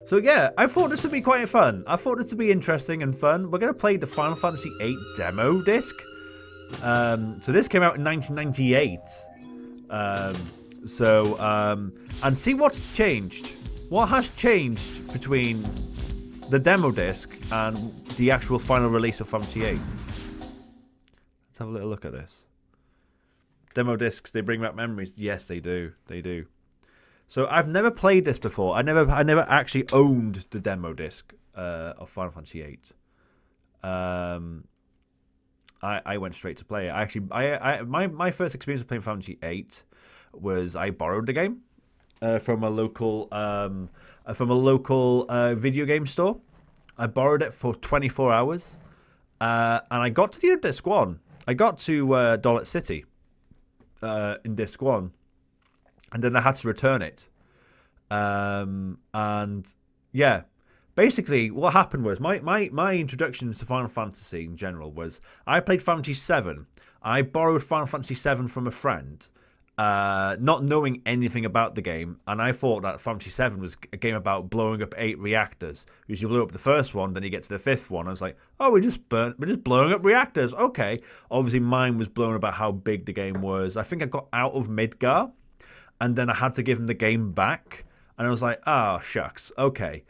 So yeah, I thought this would be quite fun. I thought this would be interesting and fun. We're going to play the Final Fantasy VIII demo disc. So this came out in 1998. And see what's changed. What has changed between the demo disc and the actual final release of Fantasy VIII? Let's have a little look at this. Demo discs, they bring back memories. Yes, they do. They do. So I've never played this before. I never actually owned the demo disc of Final Fantasy VIII. I went straight to play it. My first experience of playing Fantasy VIII was I borrowed the game from a local video game store. I borrowed it for 24 hours, and I got to the end of disc one. I got to Dollet City in disc one, and then I had to return it. And yeah, basically what happened was my introduction to Final Fantasy in general was I played Fantasy VII. I borrowed Final Fantasy VII from a friend, not knowing anything about the game, and I thought that Fantasy VII was a game about blowing up 8 reactors. Because you blow up the first one, then you get to the 5th one. I was like, oh, we're just blowing up reactors. Okay. Obviously, mine was blown about how big the game was. I think I got out of Midgar, and then I had to give him the game back, and I was like, oh shucks, okay.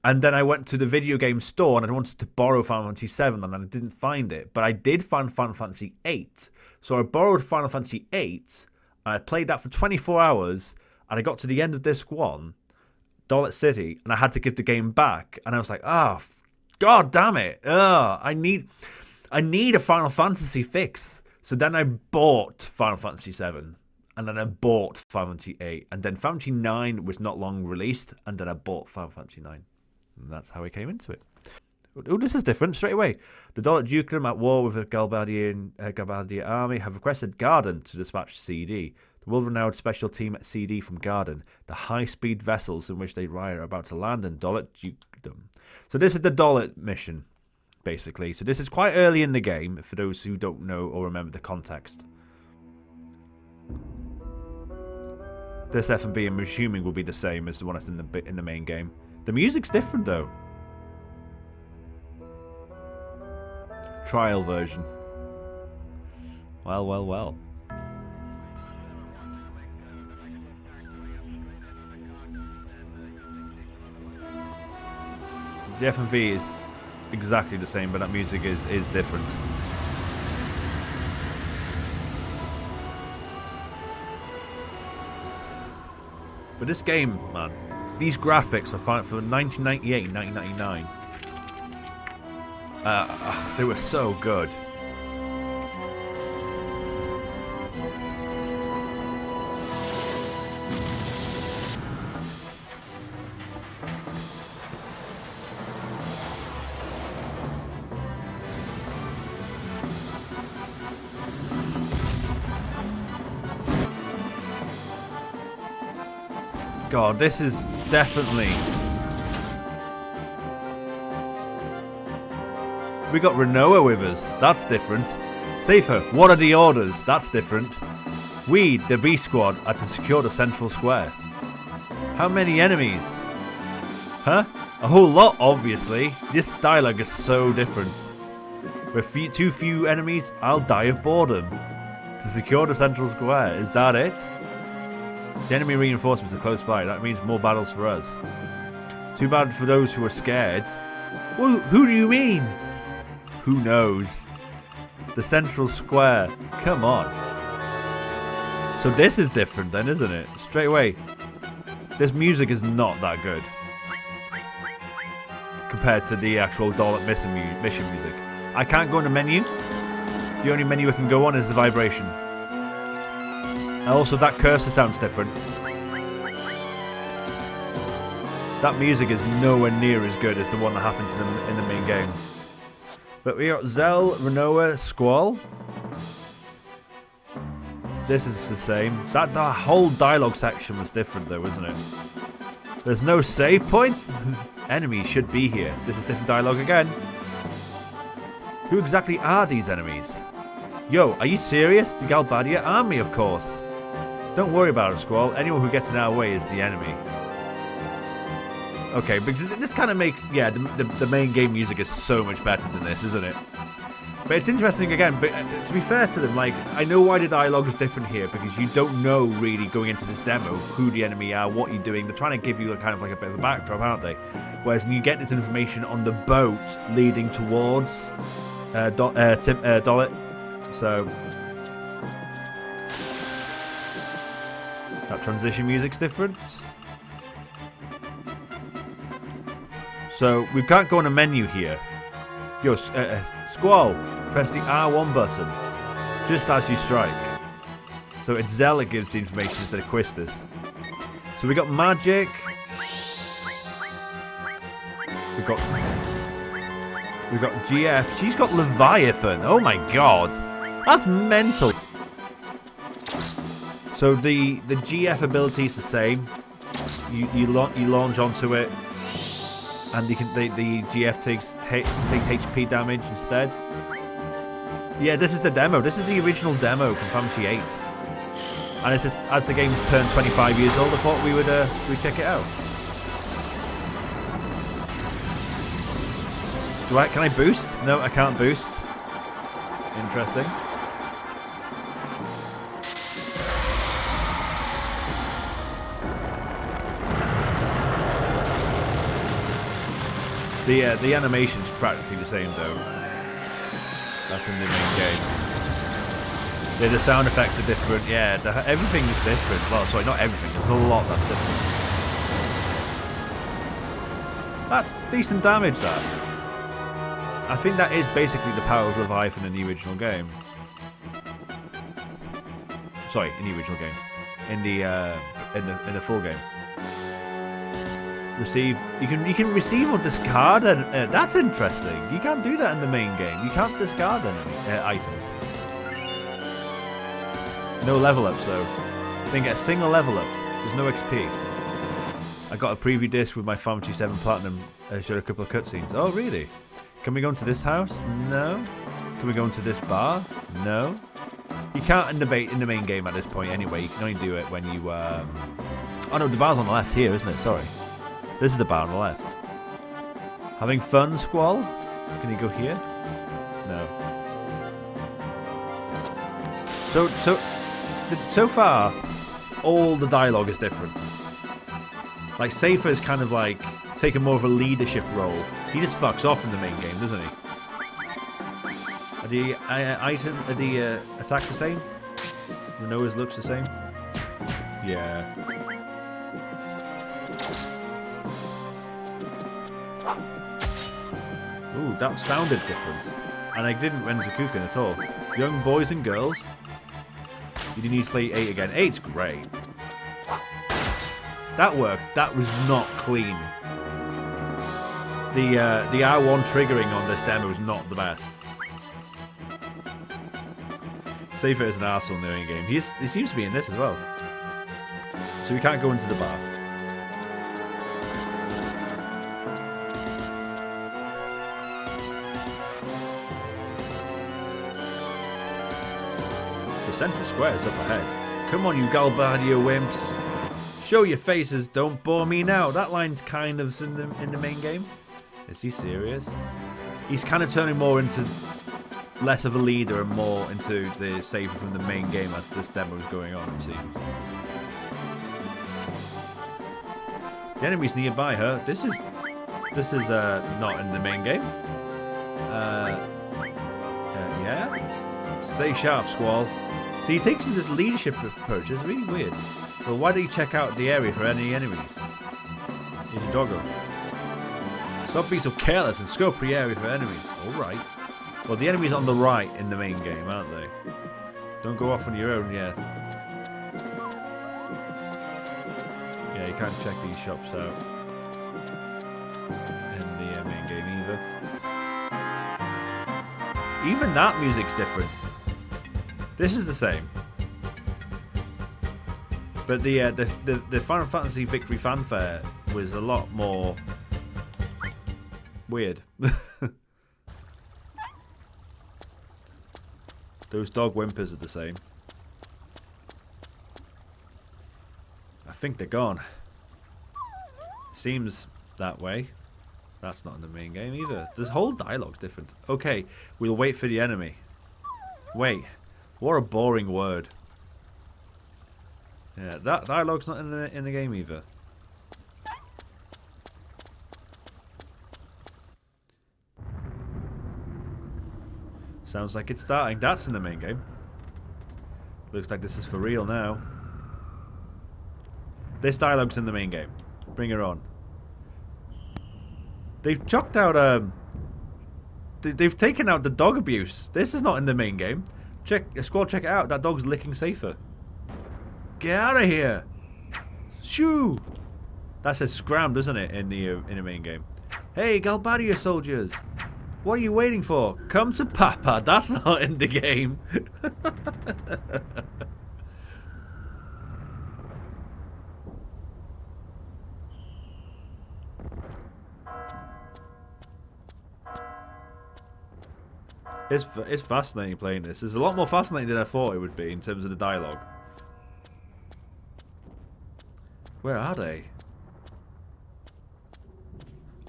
And then I went to the video game store and I wanted to borrow Final Fantasy VII and I didn't find it. But I did find Final Fantasy VIII. So I borrowed Final Fantasy VIII and I played that for 24 hours and I got to the end of disc 1, Dollet City, and I had to give the game back. And I was like, oh, god damn it. I need a Final Fantasy fix. So then I bought Final Fantasy VII. And then I bought Final Fantasy VIII. And then Fantasy IX was not long released. And then I bought Final Fantasy IX. And that's how I came into it. Oh, this is different straight away. The Dollet Dukedom at war with the Galbadia army have requested Garden to dispatch CD. The world-renowned special team at CD from Garden. The high-speed vessels in which they ride are about to land in Dollet Dukedom. So this is the Dollet Mission, basically. So this is quite early in the game, for those who don't know or remember the context. This F&B, I'm assuming, will be the same as the one that's in the main game. The music's different, though. Trial version. Well, well, well. The F&V is exactly the same, but that music is different. But this game, man, these graphics are fine for 1998 and 1999. They were so good. God, this is definitely... We got Renoa with us. That's different. Safer, what are the orders? That's different. We, the B Squad, are to secure the central square. How many enemies? Huh? A whole lot, obviously. This dialogue is so different. With too few enemies, I'll die of boredom. To secure the central square, is that it? The enemy reinforcements are close by. That means more battles for us. Too bad for those who are scared. Well, who do you mean? Who knows? The central square. Come on. So this is different then, isn't it? Straight away. This music is not that good. Compared to the actual Dollet Mission music. I can't go in the menu. The only menu I can go on is the vibration. And also that cursor sounds different. That music is nowhere near as good as the one that happens in the main game. But we got Zell, Renoa, Squall. This is the same. That whole dialogue section was different though, isn't it? There's no save point? Enemies should be here. This is different dialogue again. Who exactly are these enemies? Yo, are you serious? The Galbadia army, of course. Don't worry about it, Squall. Anyone who gets in our way is the enemy. Okay, because this kind of makes, yeah, the main game music is so much better than this, isn't it? But it's interesting again, but to be fair to them, like, I know why the dialogue is different here, because you don't know really going into this demo who the enemy are, what you're doing. They're trying to give you a kind of like a bit of a backdrop, aren't they? Whereas when you get this information on the boat leading towards Dollet, so that transition music's different. So we can't go on a menu here. Yo, Squall, press the R1 button just as you strike. So it's Zell that gives the information instead of Quistis. So we got magic. We got GF. She's got Leviathan. Oh my god, that's mental. So the GF ability is the same. You launch onto it. And the GF takes HP damage instead. Yeah, this is the demo. This is the original demo from Fantasy VIII. And it's just, as the game's turned 25 years old, I thought we'd check it out. Can I boost? No, I can't boost. Interesting. The animation's practically the same though. That's in the main game. Yeah, the sound effects are different. Yeah, everything is different. Well, sorry, not everything. There's a lot that's different. That's decent damage, that. I think that is basically the power of Leviathan in the original game. Sorry, in the original game. In the full game. Receive. You can receive or discard, and that's interesting. You can't do that in the main game. You can't discard any items. No level ups though. Didn't get a single level up. There's no XP. I got a preview disc with my Fantasy VII Platinum. Showed a couple of cutscenes. Oh really? Can we go into this house? No. Can we go into this bar? No. You can't in the main game at this point anyway. You can only do it when you. Oh no, the bar's on the left here, isn't it? Sorry. This is the bar on the left. Having fun, Squall? Can you go here? No. So far, all the dialogue is different. Like, Safer is kind of like taking more of a leadership role. He just fucks off in the main game, doesn't he? Are the attacks the same? The nose looks the same? Yeah. Ooh, that sounded different. And I didn't Renzakuken at all. Young boys and girls. You need to play 8 again. 8's great. That worked. That was not clean. The R1 triggering on this demo is not the best. Safer is an arsehole in the main game. He seems to be in this as well. So we can't go into the bar. The central square is up ahead. Come on, you Galbadia wimps. Show your faces, don't bore me now. That line's kind of in the main game. Is he serious? He's kind of turning more into less of a leader and more into the saver from the main game as this demo is going on, it seems. The enemy's nearby her. This is not in the main game. Yeah. Stay sharp, Squall. So he takes this leadership approach. It's really weird. Well, why don't you check out the area for any enemies? Here's your doggo. Stop being so careless and scope the area for enemies. Alright. Well, the enemy's on the right in the main game, aren't they? Don't go off on your own, yeah. Yeah, you can't check these shops out in the main game either. Even that music's different. This is the same. But the Final Fantasy Victory fanfare was a lot more weird. Those dog whimpers are the same. I think they're gone. Seems that way. That's not in the main game either. This whole dialogue's different. Okay, we'll wait for the enemy. Wait, what a boring word. Yeah, that dialogue's not in the game either. Sounds like it's starting. That's in the main game. Looks like this is for real now. This dialogue's in the main game. Bring her on. They've chucked out they've taken out the dog abuse. This is not in the main game. Squall, check it out. That dog's licking safer. Get out of here! Shoo! That says scram, doesn't it, in the main game? Hey, Galbadia soldiers! What are you waiting for? Come to Papa. That's not in the game. It's fascinating playing this. It's a lot more fascinating than I thought it would be in terms of the dialogue. Where are they?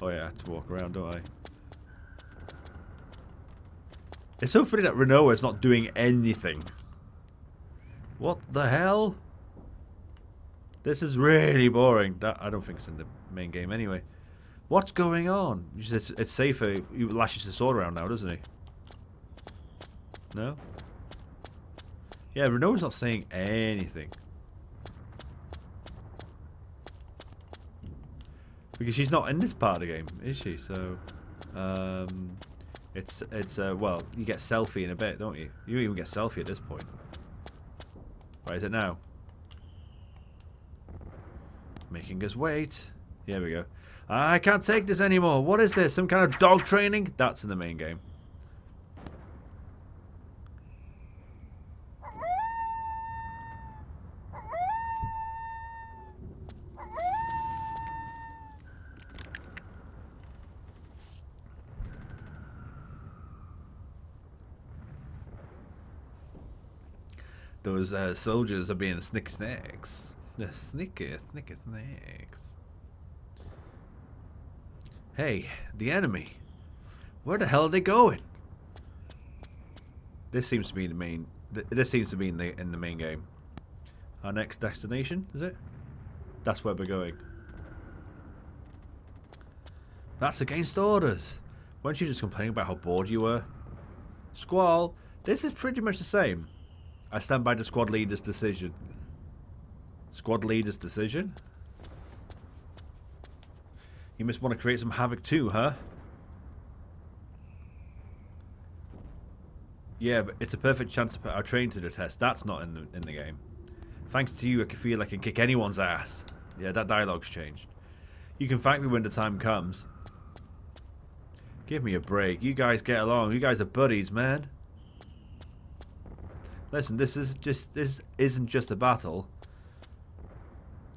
Oh yeah, I have to walk around, don't I? It's so funny that Renoa is not doing anything. What the hell? This is really boring. I don't think it's in the main game anyway. What's going on? It's safer. He lashes the sword around now, doesn't he? No? Yeah, Renoa's not saying anything. Because she's not in this part of the game, is she? So, well, you get selfie in a bit, don't you? You even get selfie at this point. Right, is it now? Making us wait. Here we go. I can't take this anymore. What is this? Some kind of dog training? That's in the main game. Those soldiers are being snicker snacks. The snicker snacks. Hey, the enemy. Where the hell are they going? This seems to be the main. This seems to be in the main game. Our next destination, is it? That's where we're going. That's against orders. Weren't you just complaining about how bored you were? Squall, this is pretty much the same. I stand by the squad leader's decision. Squad leader's decision? You must want to create some havoc too, huh? Yeah, but it's a perfect chance to put our train to the test. That's not in the game. Thanks to you, I can feel I can kick anyone's ass. Yeah, that dialogue's changed. You can thank me when the time comes. Give me a break. You guys get along. You guys are buddies, man. Listen, this isn't just a battle.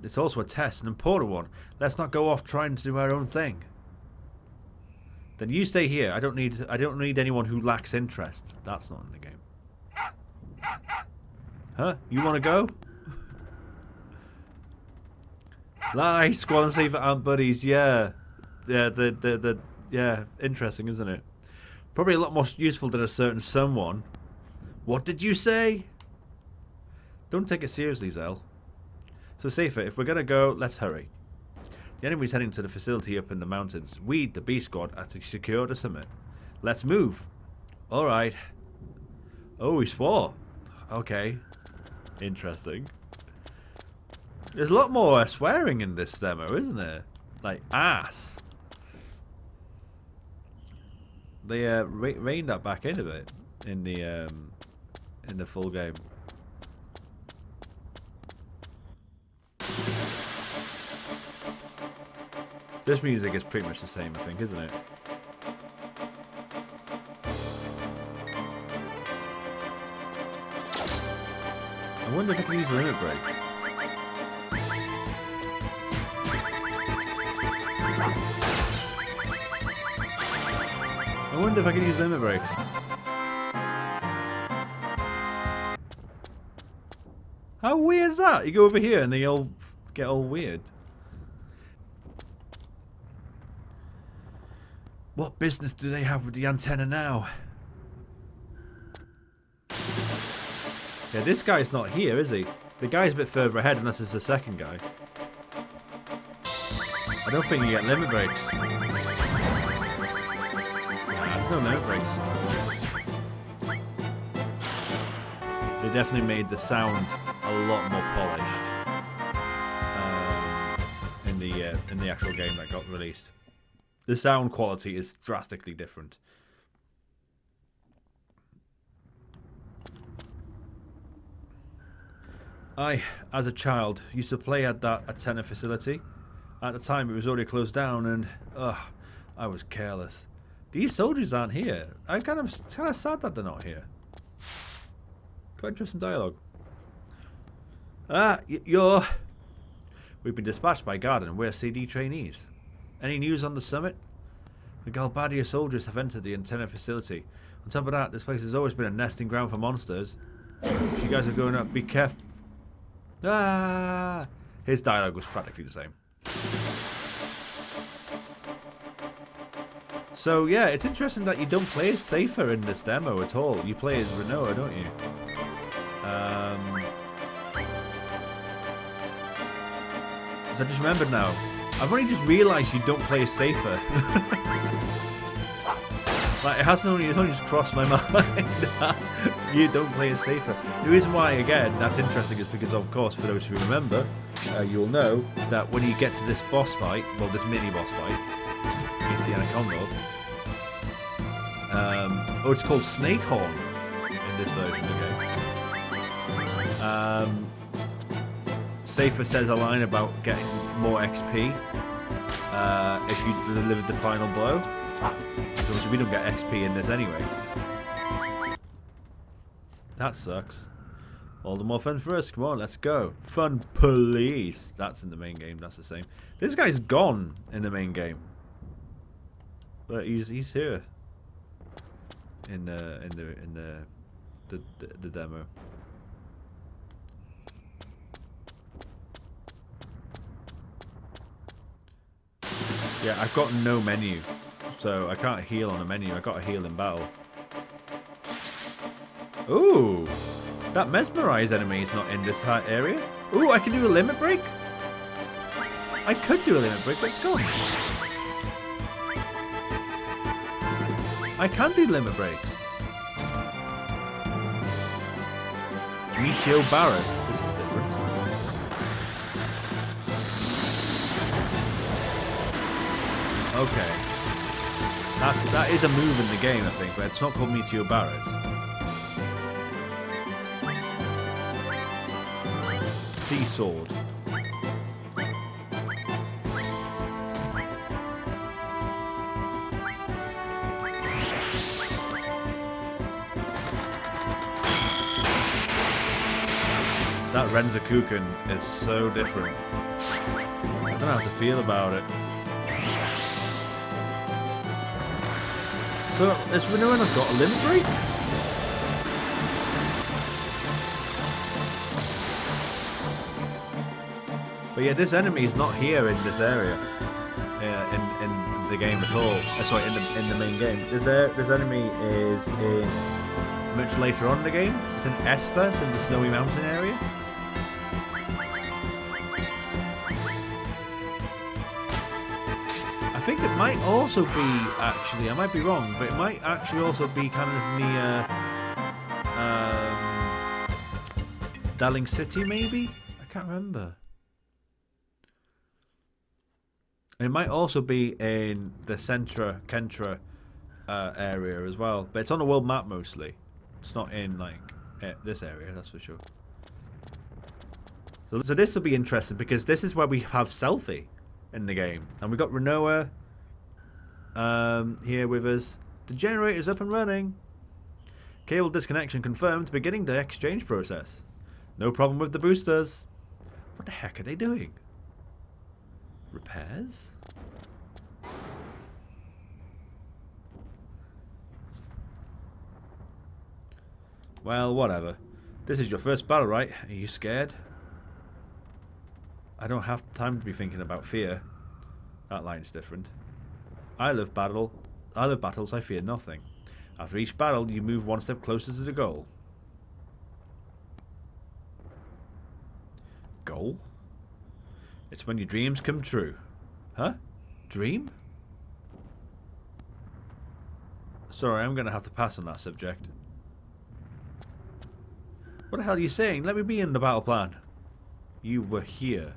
It's also a test, an important one. Let's not go off trying to do our own thing. Then you stay here. I don't need anyone who lacks interest. That's not in the game. Huh? You want to go? Lie, squad and safer aren't buddies. Yeah, yeah. Yeah. Interesting, isn't it? Probably a lot more useful than a certain someone. What did you say? Don't take it seriously, Zell. So, Safer, if we're going to go, let's hurry. The enemy's heading to the facility up in the mountains. We, the B Squad, are to secure the summit. Let's move. Alright. Oh, he swore. Okay. Interesting. There's a lot more swearing in this demo, isn't there? Like, ass. They reined that back in a bit in the full game. This music is pretty much the same, I think, isn't it? I wonder if I can use the limit break. I wonder if I can use limit breaks. How weird is that? You go over here and they all get all weird. What business do they have with the antenna now? Yeah, this guy's not here, is he? The guy's a bit further ahead, unless it's the second guy. I don't think you get limit breaks. Nah, there's no limit breaks. They definitely made the sound a lot more polished in the actual game that got released. The sound quality is drastically different. I, as a child, used to play at that antenna facility. At the time, it was already closed down, and I was careless. These soldiers aren't here. I'm kind of sad that they're not here. Quite interesting dialogue. We've been dispatched by Garden. We're CD trainees. Any news on the summit? The Galbadia soldiers have entered the antenna facility. On top of that, this place has always been a nesting ground for monsters. If you guys are going up, be careful. His dialogue was practically the same. So yeah, it's interesting that you don't play as Safer in this demo at all. You play as Renoa, don't you? So I just remembered now. I've only just realised you don't play as Safer. Like, it's only just crossed my mind. You don't play as Safer. The reason why, again, that's interesting is because, of course, for those who remember, you'll know that when you get to this boss fight, well, this mini boss fight, against the Anaconda, it's called Snakehorn in this version of the game. Safer says a line about getting more XP if you delivered the final blow. Because we don't get XP in this anyway. That sucks. All the more fun for us. Come on, let's go. Fun police. That's in the main game. That's the same. This guy's gone in the main game, but he's here in the demo. Yeah, I've got no menu. So I can't heal on a menu. I got to heal in battle. Ooh, that mesmerized enemy is not in this area. Ooh, I can do a limit break. I could do a limit break, but it's gone. I can do limit breaks. Michio Barrett. This is different. Okay. That is a move in the game, I think, but it's not called Meteor Barrett. Sea Sword. That Renzakuken is so different. I don't know how to feel about it. So, has Renoa got a limit break? But yeah, this enemy is not here in this area, in the game at all. Sorry, in the main game. This enemy is in much later on in the game. It's in Esper, it's in the Snowy Mountain area. I think it might also be, actually, I might be wrong, but it might actually also be kind of near Darling City, maybe? I can't remember. It might also be in the Kentra area as well, but it's on the world map mostly. It's not in, like, this area, that's for sure. So this will be interesting, because this is where we have Selfie in the game. And we've got Renoa here with us. The generator's up and running. Cable disconnection confirmed, beginning the exchange process. No problem with the boosters. What the heck are they doing? Repairs? Well, whatever. This is your first battle, right? Are you scared? I don't have time to be thinking about fear. That line's different. I love battle. love battles, I fear nothing. After each battle, you move one step closer to the goal. Goal? It's when your dreams come true. Huh? Dream? Sorry, I'm going to have to pass on that subject. What the hell are you saying? Let me be in the battle plan. You were here.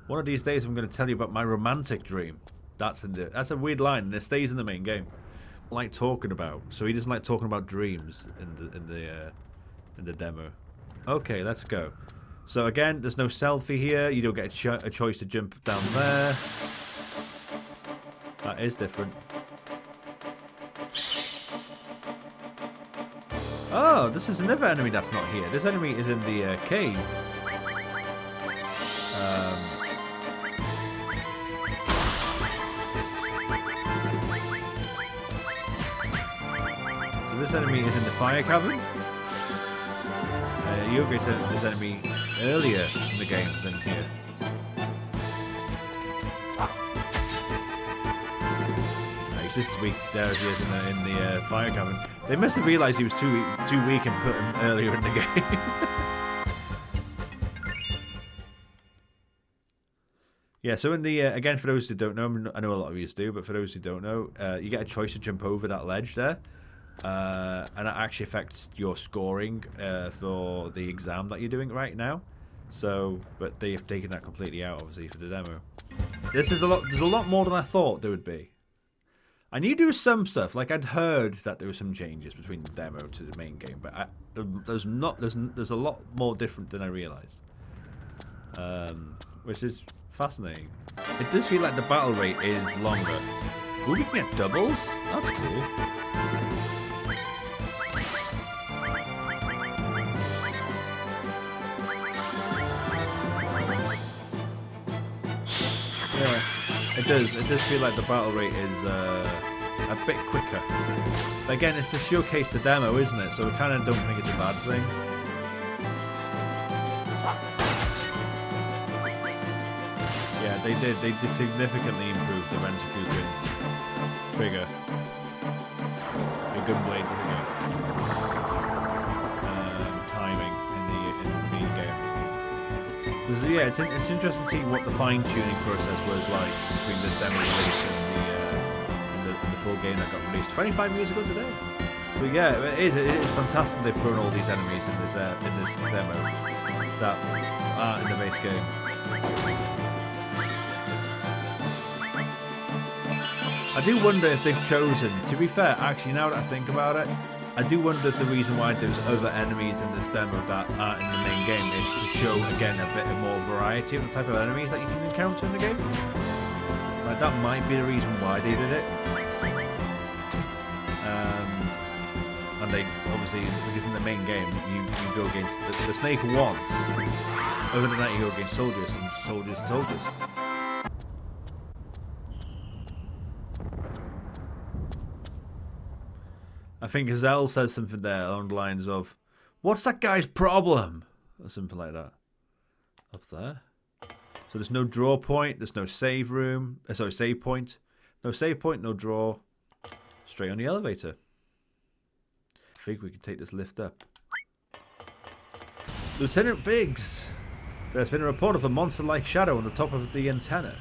One of these days I'm going to tell you about my romantic dream. That's a weird line, and it stays in the main game. Like talking about, so he doesn't like talking about dreams in the demo. Okay, let's go. So again, there's no selfie here. You don't get a choice to jump down there. That is different. Oh, this is another enemy that's not here. This enemy is in the cave. So this enemy is in the fire cavern. Yogi said this enemy earlier in the game than here. He's just weak. There he is in the fire cavern. They must have realised he was too weak and put him earlier in the game. Yeah, so in the again, for those who don't know, I know a lot of you do, but for those who don't know, you get a choice to jump over that ledge there, and that actually affects your scoring for the exam that you're doing right now. So, but they have taken that completely out, obviously, for the demo. There's a lot more than I thought there would be. I knew there was some stuff, like I'd heard that there were some changes between the demo to the main game, but there's a lot more different than I realised, which is fascinating. It does feel like the battle rate is longer. Ooh, we can get doubles? That's cool. Yeah, it does feel like the battle rate is a bit quicker. But again, it's to showcase the demo, isn't it? So we kind of don't think it's a bad thing. Yeah, they did. They significantly improved the Renzokuken trigger. The gunblade trigger. Timing in the main game. Yeah, it's interesting to see what the fine-tuning process was like between this demo release and the full game that got released 25 years ago today. But yeah, it is fantastic they've thrown all these enemies in this demo that are in the base game. I do wonder if they've chosen, to be fair, actually now that I think about it, I do wonder if the reason why there's other enemies in this demo that aren't in the main game is to show, again, a bit more variety of the type of enemies that you can encounter in the game. Like, that might be the reason why they did it. And they, obviously, because in the main game, you go against the snake once. Other than that, you go against soldiers and soldiers and soldiers. I think Gazelle says something there along the lines of, "What's that guy's problem?" Or something like that. Up there. So there's no draw point. There's no save room. Sorry, save point. No save point. No draw. Straight on the elevator. I think we can take this lift up. Lieutenant Biggs. There's been a report of a monster-like shadow on the top of the antenna.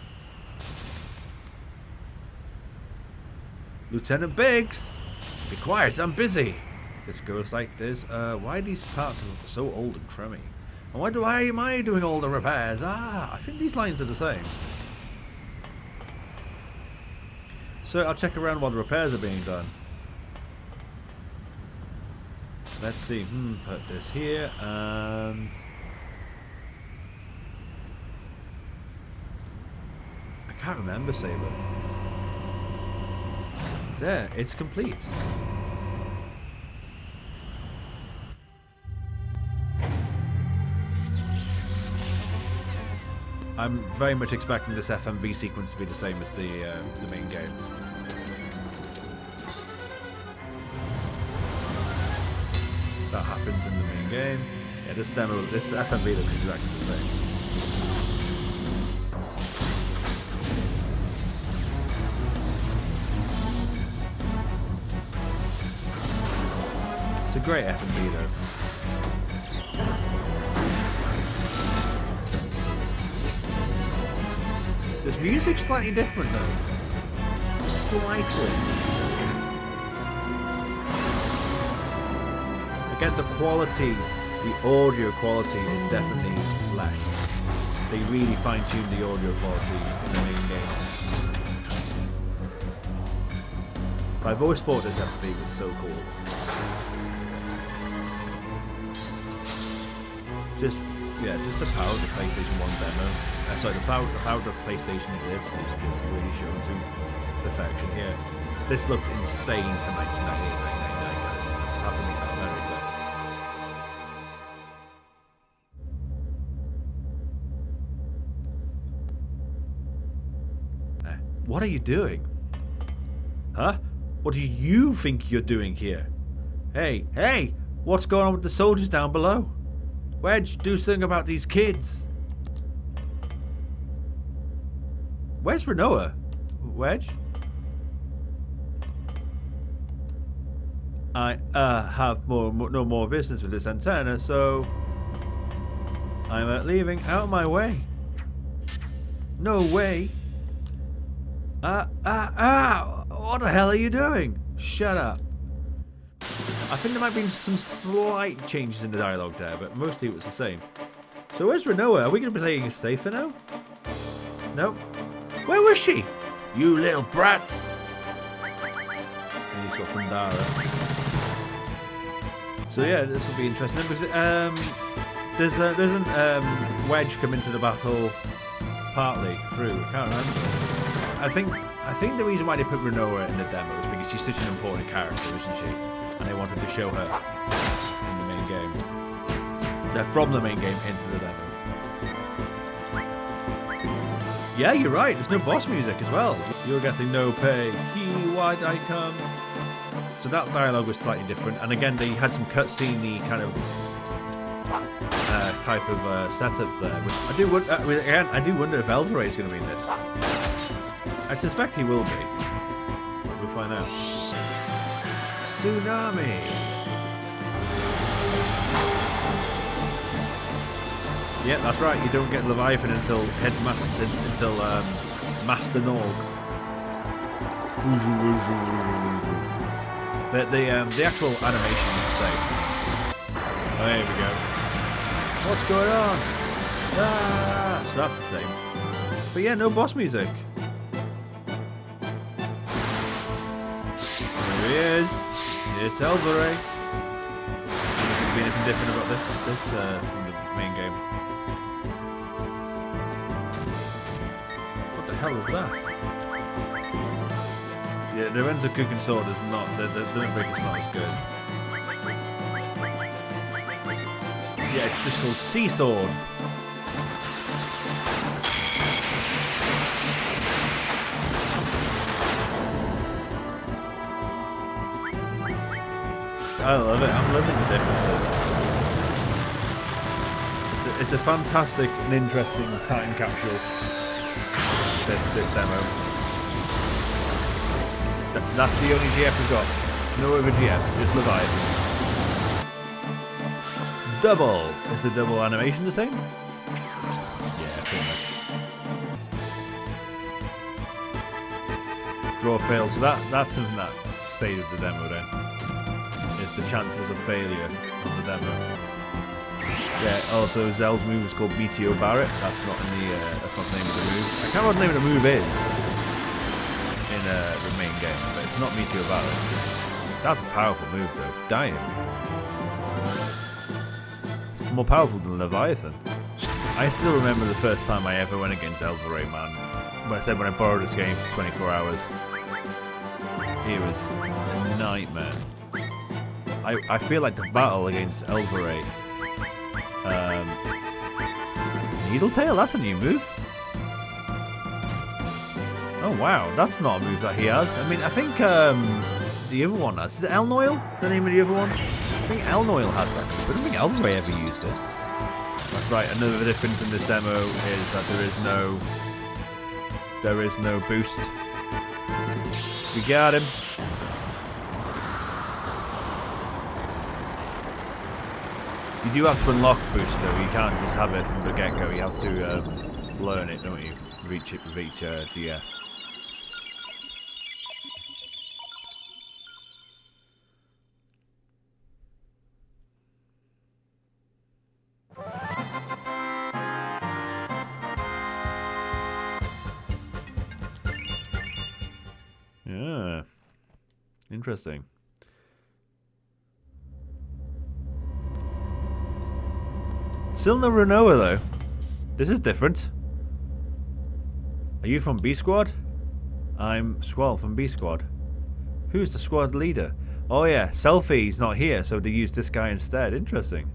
Lieutenant Biggs. Be quiet, I'm busy. This goes like this. Why are these parts so old and crummy? And why am I doing all the repairs? I think these lines are the same. So I'll check around while the repairs are being done. Let's see. Put this here and I can't remember, Saber. There, it's complete. I'm very much expecting this FMV sequence to be the same as the main game. That happens in the main game. Yeah, this FMV looks exactly the same. great F&B though. This music's slightly different though. Slightly. Again, the quality, the audio quality is definitely less. They really fine-tuned the audio quality in the main game. But I've always thought this F&B was so cool. Just the power of the PlayStation 1 demo. Sorry, the power of the PlayStation this was just really shown to perfection here. This looked insane for 1998, 1999, guys. I just have to make that very clear. What are you doing? Huh? What do you think you're doing here? Hey! What's going on with the soldiers down below? Wedge, do something about these kids. Where's Renoa? Wedge? I have no more business with this antenna, so I'm leaving out of my way. No way. What the hell are you doing? Shut up. I think there might be some slight changes in the dialogue there, but mostly it was the same. So where's Renoa? Are we going to be playing it safer now? No. Where was she? You little brats. And he's got Fundara. So yeah, this will be interesting. Because, there's an Wedge come into the battle partly through. I can't remember. I think the reason why they put Renoa in the demo is because she's such an important character, isn't she? And they wanted to show her in the main game. From the main game into the demo. Yeah, you're right. There's no boss music as well. You're getting no pay. Why'd I come? So that dialogue was slightly different. And again, they had some cutscene-y kind of type of setup there. Which I do wonder if Elveray is going to be in this. I suspect he will be. We'll find out. Tsunami. Yeah, that's right. You don't get Leviathan until Master Nog. But the actual animation is the same. Oh, here we go. What's going on? Ah! So that's the same. But yeah, no boss music. There he is. It's Elveray. There's been anything different about this from the main game. What the hell is that? Yeah, the Renzo Cooking Sword is not. The break is not as good. Yeah, it's just called Sea Sword. I love it. I'm loving the differences. It's a fantastic and interesting time capsule. This demo. That's the only GF we've got. No other GF, just Leviathan. Double. Is the double animation the same? Yeah, pretty much. Draw failed. So that's something that stayed with the demo then. Is the chances of failure of the demo. Yeah. Also, Zell's move is called Meteor Barret. That's not in the. That's not the name of the move. I can't remember what the name of the move is in the main game, but it's not Meteor Barret. That's a powerful move, though. Damn. It's more powerful than Leviathan. I still remember the first time I ever went against Elveray, man. When I borrowed this game for 24 hours. It was a nightmare. I feel like the battle against Elveray. Needle Tail? That's a new move. Oh wow, that's not a move that he has. I mean, I think the other one has. Is it Elnoil? The name of the other one? I think Elnoil has that move. I don't think Elveray ever used it. That's right. Another difference in this demo is that there is no boost. We got him. You do have to unlock booster. You can't just have it from the get-go. You have to learn it, don't you? Reach it with each GF. Yeah. Interesting. Still no Renoa though. This is different. Are you from B Squad? I'm Squall from B Squad. Who's the squad leader? Oh yeah, Selfie's not here, so they used this guy instead. Interesting.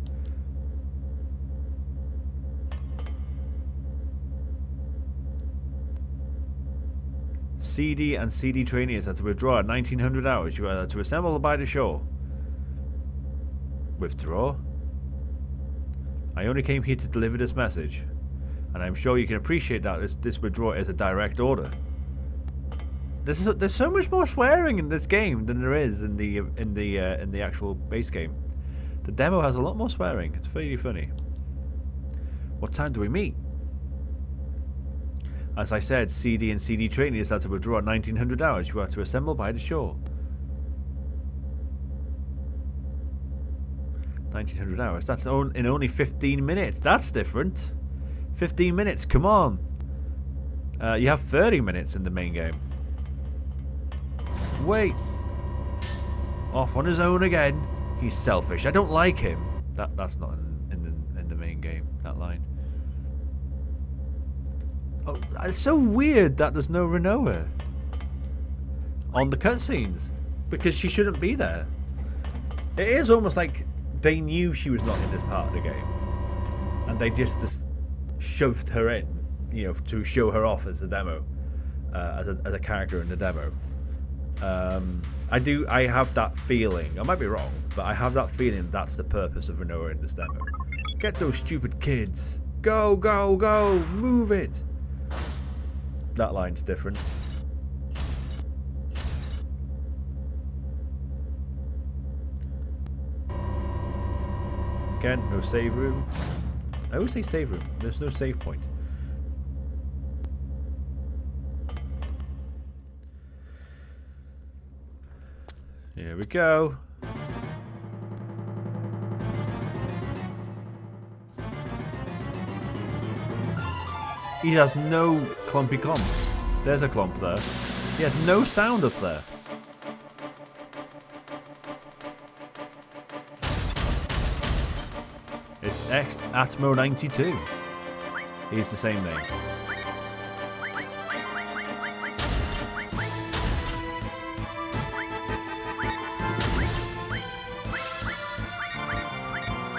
CD and CD trainees are to withdraw at 1900 hours. You are to assemble by the shore. Withdraw? I only came here to deliver this message, and I'm sure you can appreciate that this withdrawal is a direct order. There's so much more swearing in this game than there is in the actual base game. The demo has a lot more swearing. It's really funny. What time do we meet? As I said, CD and CD trainees are to withdraw at 1900 hours. You are to assemble by the shore. 1900 hours. That's in only 15 minutes. That's different. 15 minutes. Come on. You have 30 minutes in the main game. Wait. Off on his own again. He's selfish. I don't like him. That's not in the main game. That line. Oh, it's so weird that there's no Renoa on the cutscenes because she shouldn't be there. It is almost like they knew she was not in this part of the game, and they just shoved her in, you know, to show her off as a demo, as a character in the demo. I have that feeling. I might be wrong, but I have that feeling that's the purpose of Renoa in this demo. Get those stupid kids. Go, go, go! Move it. That line's different. Again, no save room. I always say save room. There's no save point. Here we go. He has no clumpy clump. There's a clump there. He has no sound up there. It's X Atmo 92. He's the same name.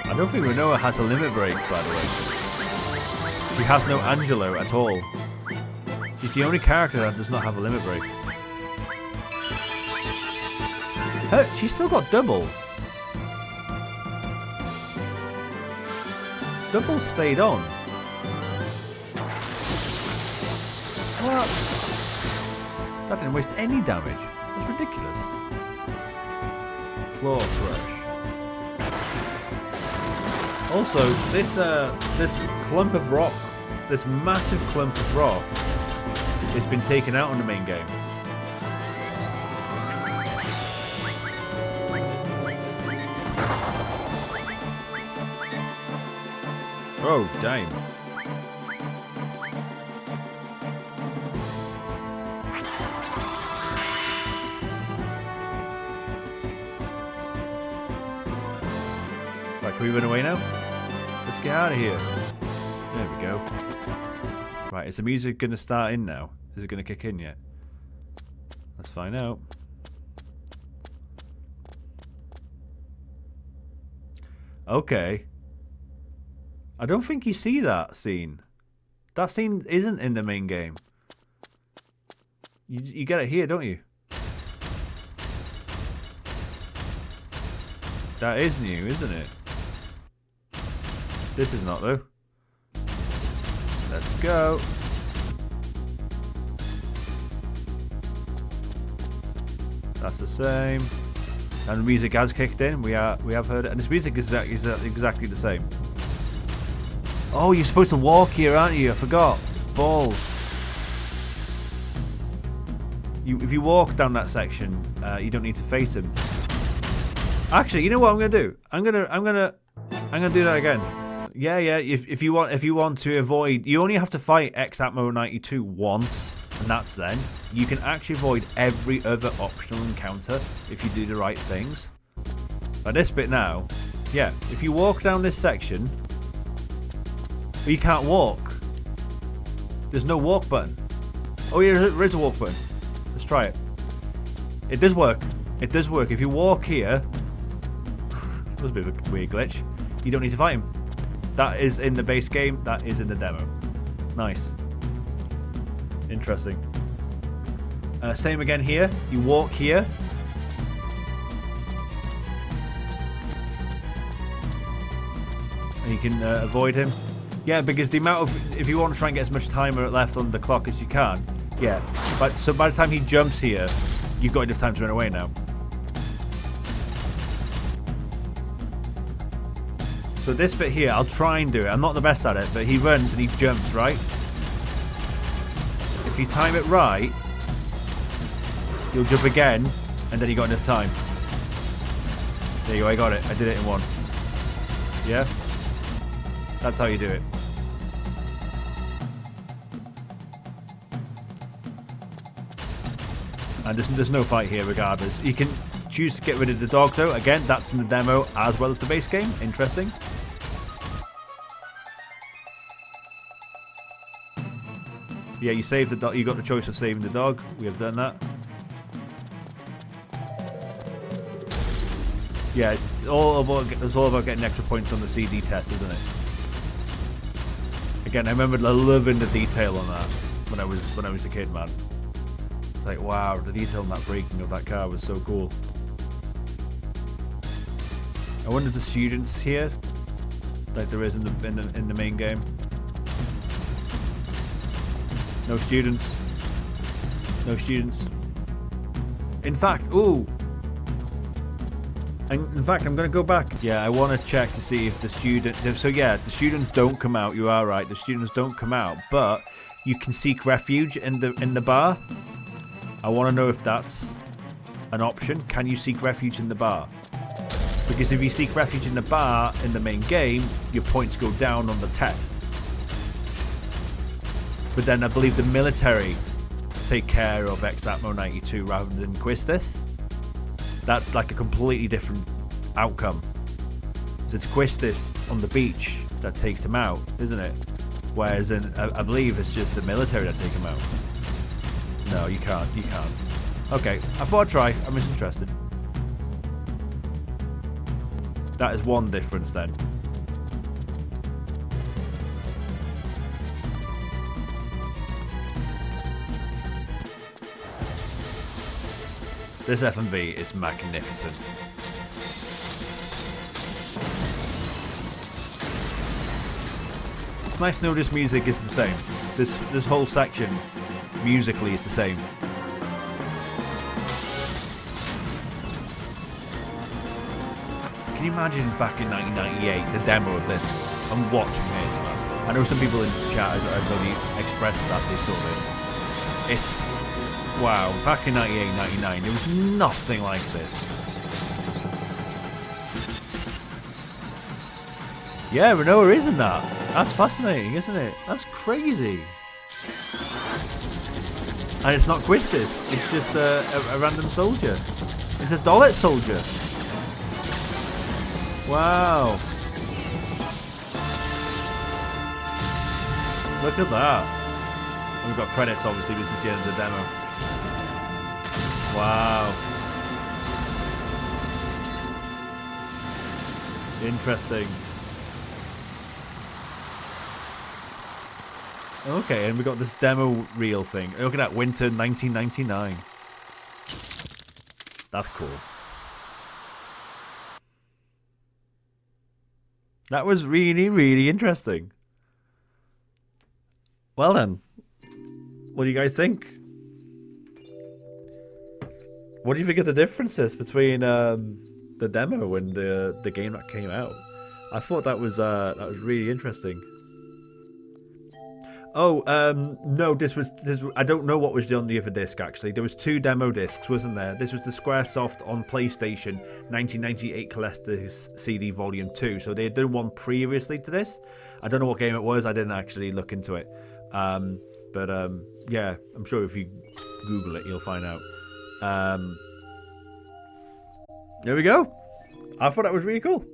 I don't think Renoa has a limit break, by the way. She has no Angelo at all. She's the only character that does not have a limit break. She's still got double. Double stayed on. What? That didn't waste any damage. That's ridiculous. Claw crush. Also, this clump of rock, this massive clump of rock, has been taken out on the main game. Oh, damn. Right, can we run away now? Let's get out of here. There we go. Right, is the music going to start in now? Is it going to kick in yet? Let's find out. Okay. I don't think you see that scene. That scene isn't in the main game. You get it here, don't you? That is new, isn't it? This is not, though. Let's go. That's the same. And the music has kicked in. We have heard it, and this music is exactly the same. Oh, you're supposed to walk here, aren't you? I forgot. Balls. If you walk down that section, you don't need to face him. Actually, you know what I'm gonna do? I'm gonna do that again. Yeah. If you want to avoid, you only have to fight X-Atmo 92 once, and that's then. You can actually avoid every other optional encounter if you do the right things. Like this bit now, yeah. If you walk down this section, but you can't walk. There's no walk button. Oh yeah, there is a walk button. Let's try it. It does work. It does work. If you walk here, that was a bit of a weird glitch. You don't need to fight him. That is in the base game. That is in the demo. Nice. Interesting. Same again here. You walk here. And you can avoid him. Yeah, because the amount of... If you want to try and get as much timer left on the clock as you can. Yeah. So by the time he jumps here, you've got enough time to run away now. So this bit here, I'll try and do it. I'm not the best at it, but he runs and he jumps, right? If you time it right, you'll jump again, and then you got enough time. There you go, I got it. I did it in one. Yeah? That's how you do it. And there's no fight here regardless. You can choose to get rid of the dog though. Again, that's in the demo as well as the base game. Interesting. Yeah, you save the dog. You got the choice of saving the dog. We have done that. Yeah, it's all about getting extra points on the CD test, isn't it? Again, I remember loving the detail on that when I was a kid, man. It's like, wow, the detail on that braking of that car was so cool. I wonder if the students here, like there is in the main game. No students. No students. In fact, ooh. In fact, I'm going to go back. Yeah, I want to check to see if the student... So yeah, the students don't come out. You are right. The students don't come out. But you can seek refuge in the bar. I want to know if that's an option. Can you seek refuge in the bar? Because if you seek refuge in the bar in the main game, your points go down on the test. But then I believe the military take care of X-Atmo 92 rather than Quistis. That's like a completely different outcome. So it's Quistis on the beach that takes him out, isn't it? Whereas I believe it's just the military that take him out. No, you can't. You can't. Okay, I thought I'd try. I'm just interested. That is one difference then. This FMV is magnificent. It's nice to know this music is the same. This whole section musically is the same. Can you imagine back in 1998 the demo of this? I'm watching this, man. I know some people in chat has already expressed that they saw this. It's wow, back in 98, 99, there was nothing like this. Yeah, Renoa isn't that? That's fascinating, isn't it? That's crazy. And it's not Quistis, it's just a random soldier. It's a Dollet soldier. Wow. Look at that. And we've got credits, obviously, this is the end of the demo. Wow. Interesting. Okay, and we got this demo reel thing. Look at that, winter 1999. That's cool. That was really, really interesting. Well then, what do you guys think? What do you think of the differences between the demo and the game that came out? I thought that was really interesting. Oh, no, this was I don't know what was on the other disc actually. There was 2 demo discs, wasn't there? This was the Squaresoft on PlayStation 1998 Collector's CD Volume 2. So they had done one previously to this. I don't know what game it was. I didn't actually look into it. Yeah, I'm sure if you Google it, you'll find out. There we go. I thought that was really cool.